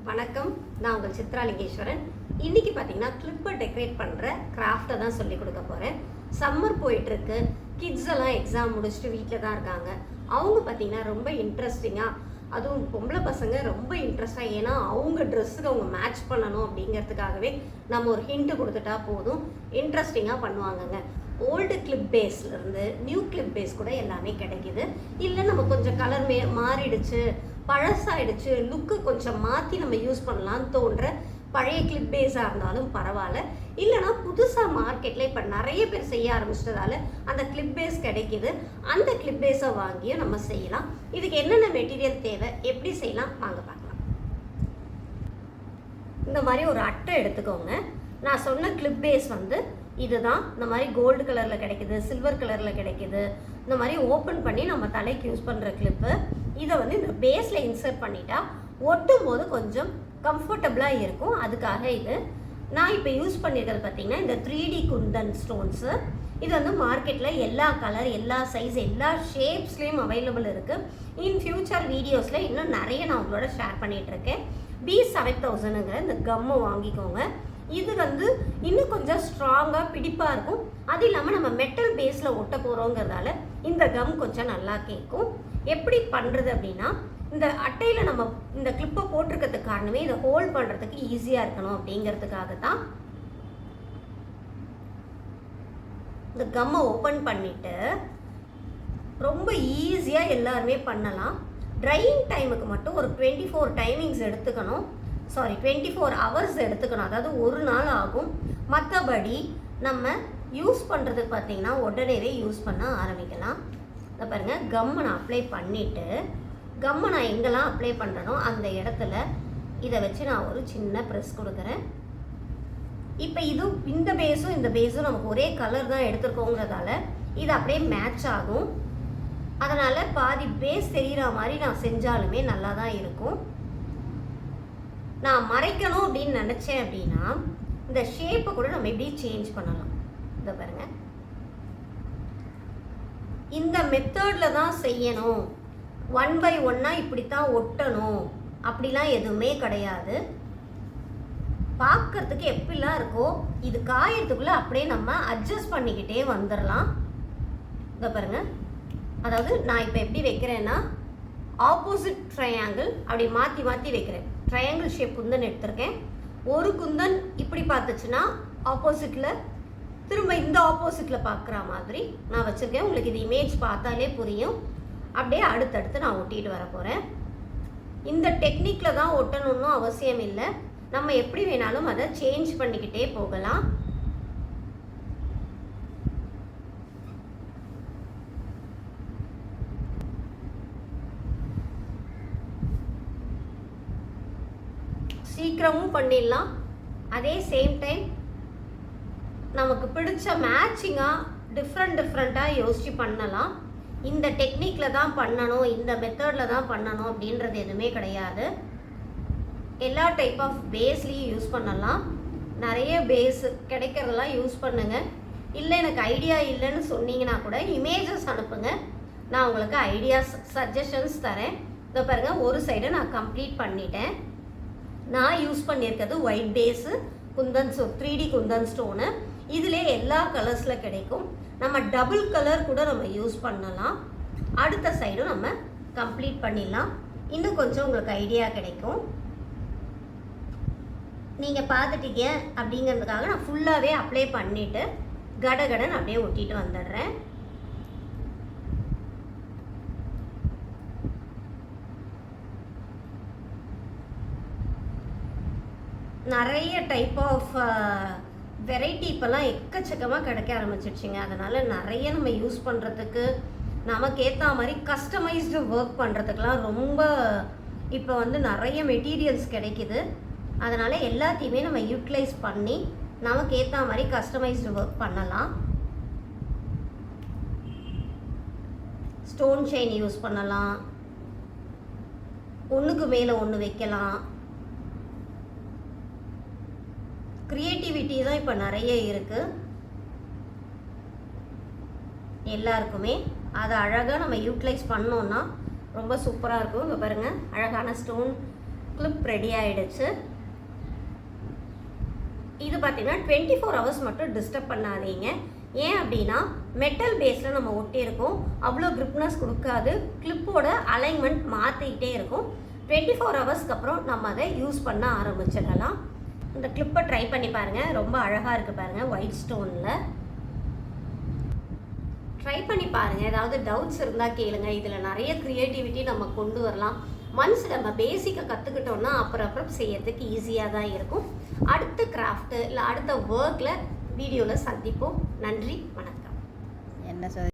வணக்கம், நான் உங்கள் சித்ராலிங்கேஸ்வரன். இன்றைக்கி பார்த்தீங்கன்னா கிளிப்பை டெக்கரேட் பண்ணுற கிராஃப்டை தான் சொல்லிக் கொடுக்க போகிறேன். சம்மர் போயிட்டுருக்கு, கிட்ஸ் எல்லாம் எக்ஸாம் முடிச்சுட்டு வீட்டில் தான் இருக்காங்க. அவங்க பார்த்தீங்கன்னா ரொம்ப இன்ட்ரெஸ்டிங்காக, அதுவும் பொம்பளை பசங்க ரொம்ப இன்ட்ரெஸ்டாக, ஏன்னா அவங்க ட்ரெஸ்ஸுக்கு அவங்க மேட்ச் பண்ணணும் அப்படிங்கிறதுக்காகவே நம்ம ஒரு ஹிண்ட்டு கொடுத்துட்டா போதும், இன்ட்ரெஸ்டிங்காக பண்ணுவாங்கங்க. ஓல்டு கிளிப் பேஸ்லேருந்து நியூ கிளிப் பேஸ் கூட எல்லாமே கிடைக்கிது. இல்லை நம்ம கொஞ்சம் கலர் மாறிடுச்சு, பழசாயிடுச்சு, லுக்கு கொஞ்சம் மாற்றி நம்ம யூஸ் பண்ணலான்னு தோன்ற பழைய கிளிப் பேஸாக இருந்தாலும் பரவாயில்ல. இல்லைனா புதுசாக மார்க்கெட்டில் இப்போ நிறைய பேர் செய்ய ஆரம்பிச்சிட்டதால அந்த கிளிப் பேஸ் கிடைக்கிது. அந்த கிளிப் பேஸை வாங்கியும் நம்ம செய்யலாம். இதுக்கு என்னென்ன மெட்டீரியல் தேவை, எப்படி செய்யலாம் வாங்க பார்க்கலாம். இந்த மாதிரி ஒரு அட்டை எடுத்துக்கோங்க. நான் சொன்ன கிளிப் பேஸ் இதுதான். இந்த மாதிரி கோல்டு கலரில் கிடைக்கிது, சில்வர் கலரில் கிடைக்கிது. இந்த மாதிரி ஓப்பன் பண்ணி நம்ம தலைக்கு யூஸ் பண்ணுற கிளிப்பு. இதை இந்த பேஸில் இன்சர்ட் பண்ணிட்டா ஒட்டும் போது கொஞ்சம் கம்ஃபர்டபுளாக இருக்கும். அதுக்காக இது நான் இப்போ யூஸ் பண்ணியிருக்கிறது பார்த்திங்கன்னா இந்த 3D குந்தன் ஸ்டோன்ஸு. இது மார்க்கெட்டில் எல்லா கலர், எல்லா சைஸ், எல்லா ஷேப்ஸ்லேயும் அவைலபிள் இருக்குது. இன் ஃபியூச்சர் வீடியோஸில் இன்னும் நிறைய நான் உங்களோட ஷேர் பண்ணிகிட்ருக்கேன். B7000ங்கிற இந்த கம்மை வாங்கிக்கோங்க. இது இன்னும் கொஞ்சம் ஸ்ட்ராங்காக பிடிப்பாக இருக்கும். அது இல்லாமல் நம்ம மெட்டல் பேஸில் ஒட்ட போகிறோங்கிறதால இந்த கம் கொஞ்சம் நல்லா கேட்கும். எப்படி பண்ணுறது அப்படின்னா, இந்த அட்டையில் நம்ம இந்த கிளிப்பை போட்டிருக்கிறதுக்கு காரணமே இதை ஹோல்ட் பண்ணுறதுக்கு ஈஸியாக இருக்கணும் அப்படிங்கிறதுக்காக தான். இந்த கம்மை ஓப்பன் பண்ணிவிட்டு ரொம்ப ஈஸியாக எல்லாருமே பண்ணலாம். ட்ரையிங் டைமுக்கு மட்டும் ஒரு 24 டைமிங்ஸ் எடுத்துக்கணும். 24 ஹவர்ஸ் எடுத்துக்கணும். அதாவது ஒரு நாள் ஆகும். மற்றபடி நம்ம யூஸ் பண்ணுறதுக்கு பார்த்திங்கன்னா உடனேவே யூஸ் பண்ண ஆரம்பிக்கலாம். இதை பாருங்கள், கம்மை நான் அப்ளை பண்ணிவிட்டு, கம்மை நான் எங்கெல்லாம் அப்ளை பண்ணுறனோ அந்த இடத்துல இதை வச்சு நான் ஒரு சின்ன ப்ரெஸ் கொடுக்குறேன். இப்போ இந்த பேஸும் நமக்கு ஒரே கலர் தான் எடுத்துருக்கோங்கிறதால இது அப்படியே மேட்ச் ஆகும். அதனால் பாதி பேஸ் தெரிகிற மாதிரி நான் செஞ்சாலுமே நல்லா தான் இருக்கும். நான் மறைக்கணும் அப்படின்னு நினச்சேன் அப்படின்னா இந்த ஷேப்பை கூட நம்ம எப்படி சேஞ்ச் பண்ணலாம். இதை பாருங்கள், இந்த மெத்தடில் தான் செய்யணும், 1 by 1 இப்படித்தான் ஒட்டணும் அப்படிலாம் எதுவுமே கிடையாது. பார்க்கறதுக்கு எப்படிலாம் இருக்கோ இது காயறதுக்குள்ளே அப்படியே நம்ம அட்ஜஸ்ட் பண்ணிக்கிட்டே வந்துடலாம். இதை பாருங்கள், அதாவது நான் இப்போ எப்படி வைக்கிறேன்னா ஆப்போசிட் ட்ரையாங்கிள் அப்படி மாற்றி மாற்றி வைக்கிறேன். ட்ரையாங்கிள் ஷேப் குந்தன் எடுத்திருக்கேன். ஒரு குந்தன் இப்படி பார்த்துச்சுன்னா ஆப்போசிட்டில் திரும்ப இந்த ஆப்போசிட்டில் பார்க்குற மாதிரி நான் வச்சுருக்கேன். உங்களுக்கு இது இமேஜ் பார்த்தாலே புரியும். அப்படியே அடுத்தடுத்து நான் ஒட்டிட்டு வர போகிறேன். இந்த டெக்னிக்கில் தான் ஒட்டணும்னு அவசியம் இல்லை. நம்ம எப்படி வேணாலும் அதை சேஞ்ச் பண்ணிக்கிட்டே போகலாம். சீக்கிரமும் பண்ணிடலாம். அதே சேம் டைம் நமக்கு பிடிச்ச மேட்சிங்காக டிஃப்ரெண்ட்டாக யோசித்து பண்ணலாம். இந்த டெக்னிக்கில் தான் பண்ணணும், இந்த மெத்தடில் தான் பண்ணணும் அப்படின்றது எதுவுமே கிடையாது. எல்லா டைப் ஆஃப் பேஸ்லேயும் யூஸ் பண்ணலாம். நிறைய பேஸ் கிடைக்கிறதெல்லாம் யூஸ் பண்ணுங்கள். இல்லை எனக்கு ஐடியா இல்லைன்னு சொன்னீங்கன்னா கூட இமேஜஸ் அனுப்புங்க, நான் உங்களுக்கு ஐடியாஸ் சஜஷன்ஸ் தரேன். இதை பாருங்கள், ஒரு சைடை நான் கம்ப்ளீட் பண்ணிட்டேன். நான் யூஸ் பண்ணியிருக்கிறது white base Kundan 3D Kundan stone. இதிலே எல்லா கலர்ஸில் கிடைக்கும். நம்ம டபுள் கலர் கூட நம்ம யூஸ் பண்ணலாம். அடுத்த சைடும் நம்ம கம்ப்ளீட் பண்ணிடலாம். இன்னும் கொஞ்சம் உங்களுக்கு ஐடியா கிடைக்கும். நீங்கள் பார்த்துட்டீங்க அப்படிங்கிறதுக்காக நான் ஃபுல்லாகவே அப்ளை பண்ணிவிட்டு கடகடன் அப்படியே ஒட்டிட்டு வந்துடுறேன். நிறைய டைப் ஆஃப் வெரைட்டி இப்போல்லாம் எக்கச்சக்கமாக கிடைக்க ஆரம்பிச்சிடுச்சிங்க. அதனால் நிறைய நம்ம யூஸ் பண்ணுறதுக்கு, நமக்கு ஏற்ற மாதிரி கஸ்டமைஸ்டு ஒர்க் பண்ணுறதுக்கெலாம் ரொம்ப இப்போ நிறைய மெட்டீரியல்ஸ் கிடைக்கிது. அதனால் எல்லாத்தையுமே நம்ம யூட்டிலைஸ் பண்ணி நமக்கு ஏற்ற மாதிரி கஸ்டமைஸ்டு ஒர்க் பண்ணலாம். ஸ்டோன் செயின் யூஸ் பண்ணலாம், ஒன்றுக்கு மேலே ஒன்று வைக்கலாம். க்ரியேட்டிவிட்டி தான் இப்போ நிறைய இருக்குது எல்லாருக்குமே. அதை அழகாக நம்ம யூட்டிலைஸ் பண்ணோன்னா ரொம்ப சூப்பராக இருக்கும். இங்கே பாருங்கள், அழகான ஸ்டோன் கிளிப் ரெடி ஆகிடுச்சு. இது பார்த்தீங்கன்னா 24 ஹவர்ஸ் மட்டும் டிஸ்டர்ப் பண்ணாதீங்க. ஏன் அப்படின்னா மெட்டல் பேஸில் நம்ம ஒட்டியிருக்கோம், அவ்வளோ கிரிப்னஸ் கொடுக்காது, கிளிப்போட அலைன்மெண்ட் மாற்றிக்கிட்டே இருக்கும். 24 ஹவர்ஸ்க்கு அப்புறம் நம்ம அதை யூஸ் பண்ண ஆரம்பிச்சிடலாம். இந்த கிளிப்பை ட்ரை பண்ணி பாருங்கள், ரொம்ப அழகாக இருக்குது பாருங்கள், ஒயிட் ஸ்டோனில். ட்ரை பண்ணி பாருங்கள். ஏதாவது டவுட்ஸ் இருந்தால் கேளுங்க. இதில் நிறைய க்ரியேட்டிவிட்டி நம்ம கொண்டு வரலாம். ஒன்ஸ் நம்ம பேசிக்கை கற்றுக்கிட்டோன்னா அப்புறம் செய்யறதுக்கு ஈஸியாக தான் இருக்கும். அடுத்த கிராஃப்ட்டு இல்லை அடுத்த ஒர்க்கில் வீடியோவில் சந்திப்போம். நன்றி, வணக்கம். என்ன